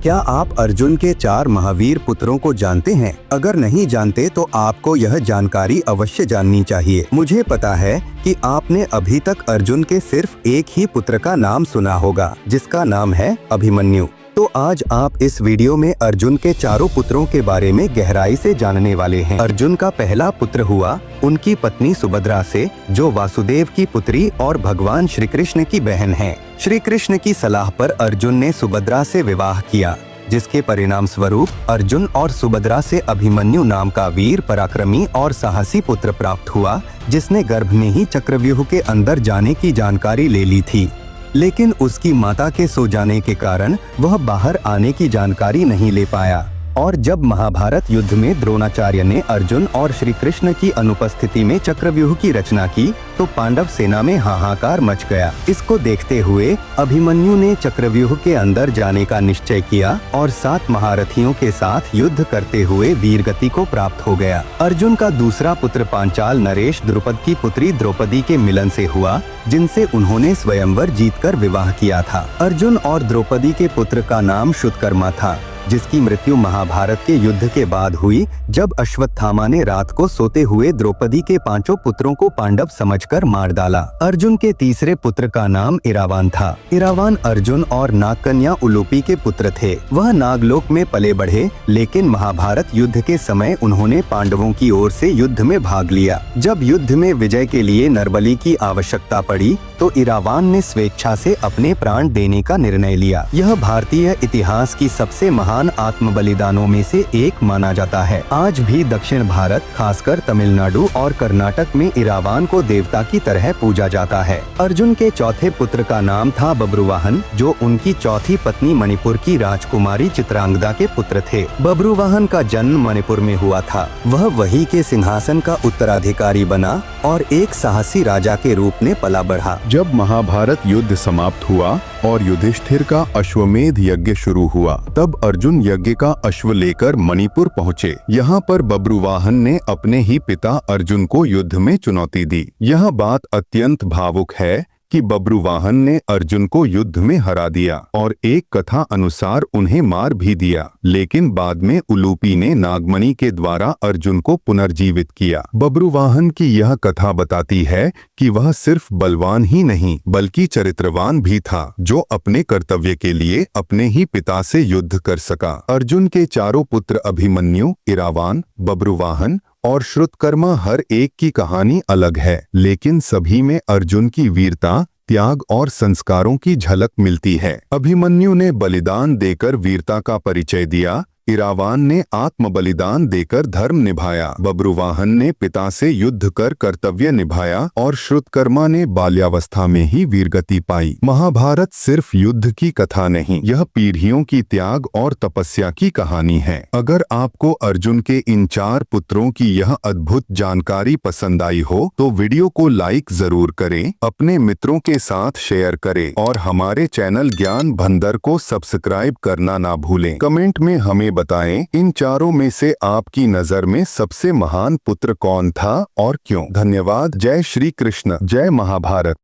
क्या आप अर्जुन के 4 महावीर पुत्रों को जानते हैं? अगर नहीं जानते तो आपको यह जानकारी अवश्य जाननी चाहिए। मुझे पता है कि आपने अभी तक अर्जुन के सिर्फ एक ही पुत्र का नाम सुना होगा, जिसका नाम है अभिमन्यु। तो आज आप इस वीडियो में अर्जुन के चारों पुत्रों के बारे में गहराई से जानने वाले हैं। अर्जुन का पहला पुत्र हुआ उनकी पत्नी सुभद्रा से, जो वासुदेव की पुत्री और भगवान श्री कृष्ण की बहन है। श्री कृष्ण की सलाह पर अर्जुन ने सुभद्रा से विवाह किया, जिसके परिणाम स्वरूप अर्जुन और सुभद्रा से अभिमन्यु नाम का वीर, पराक्रमी और साहसी पुत्र प्राप्त हुआ, जिसने गर्भ में ही चक्रव्यूह के अंदर जाने की जानकारी ले ली थी। लेकिन उसकी माता के सो जाने के कारण वह बाहर आने की जानकारी नहीं ले पाया। और जब महाभारत युद्ध में द्रोणाचार्य ने अर्जुन और श्री कृष्ण की अनुपस्थिति में चक्रव्यूह की रचना की, तो पांडव सेना में हाहाकार मच गया। इसको देखते हुए अभिमन्यु ने चक्रव्यूह के अंदर जाने का निश्चय किया और 7 महारथियों के साथ युद्ध करते हुए वीरगति को प्राप्त हो गया। अर्जुन का दूसरा पुत्र पांचाल नरेश द्रुपद की पुत्री द्रौपदी के मिलन से हुआ, जिनसे उन्होंने स्वयंवर जीतकर विवाह किया था। अर्जुन और द्रौपदी के पुत्र का नाम श्रुतकर्मा था, जिसकी मृत्यु महाभारत के युद्ध के बाद हुई, जब अश्वत्थामा ने रात को सोते हुए द्रौपदी के 5 पुत्रों को पांडव समझकर मार डाला। अर्जुन के तीसरे पुत्र का नाम इरावान था। इरावान अर्जुन और नागकन्या उलूपी के पुत्र थे। वह नागलोक में पले बढ़े, लेकिन महाभारत युद्ध के समय उन्होंने पांडवों की ओर से युद्ध में भाग लिया। जब युद्ध में विजय के लिए नरबली की आवश्यकता पड़ी, तो इरावान ने स्वेच्छा से अपने प्राण देने का निर्णय लिया। यह भारतीय इतिहास की सबसे महान आत्म बलिदानों में से एक माना जाता है। आज भी दक्षिण भारत, खासकर तमिलनाडु और कर्नाटक में इरावान को देवता की तरह पूजा जाता है। अर्जुन के चौथे पुत्र का नाम था बब्रुवाहन, जो उनकी चौथी पत्नी मणिपुर की राजकुमारी चित्रांगदा के पुत्र थे। बब्रुवाहन का जन्म मणिपुर में हुआ था। वह वही के सिंहासन का उत्तराधिकारी बना और एक साहसी राजा के रूप में पला बढ़ा। जब महाभारत युद्ध समाप्त हुआ और युधिष्ठिर का अश्वमेध यज्ञ शुरू हुआ, तब अर्जुन यज्ञ का अश्व लेकर मणिपुर पहुँचे। यहाँ पर बब्रुवाहन ने अपने ही पिता अर्जुन को युद्ध में चुनौती दी। यह बात अत्यंत भावुक है कि बब्रुवाहन ने अर्जुन को युद्ध में हरा दिया और एक कथा अनुसार उन्हें मार भी दिया, लेकिन बाद में उलूपी ने नागमणि के द्वारा अर्जुन को पुनर्जीवित किया। बब्रुवाहन की यह कथा बताती है कि वह सिर्फ बलवान ही नहीं बल्कि चरित्रवान भी था, जो अपने कर्तव्य के लिए अपने ही पिता से युद्ध कर सका। अर्जुन के चारों पुत्र अभिमन्यु, इरावान, बब्रुवाहन और श्रुतकर्मा, हर एक की कहानी अलग है, लेकिन सभी में अर्जुन की वीरता, त्याग और संस्कारों की झलक मिलती है। अभिमन्यु ने बलिदान देकर वीरता का परिचय दिया, इरावान ने आत्म बलिदान देकर धर्म निभाया, बब्रुवाहन ने पिता से युद्ध कर कर्तव्य निभाया और श्रुतकर्मा ने बाल्यावस्था में ही वीरगति पाई। महाभारत सिर्फ युद्ध की कथा नहीं, यह पीढ़ियों की त्याग और तपस्या की कहानी है। अगर आपको अर्जुन के इन 4 पुत्रों की यह अद्भुत जानकारी पसंद आई हो, तो वीडियो को लाइक जरूर करें, अपने मित्रों के साथ शेयर करें और हमारे चैनल ज्ञान भंडार को सब्सक्राइब करना ना भूलें। कमेंट में हमें बताएं, इन चारों में से आपकी नजर में सबसे महान पुत्र कौन था और क्यों। धन्यवाद। जय श्री कृष्ण, जय महाभारत।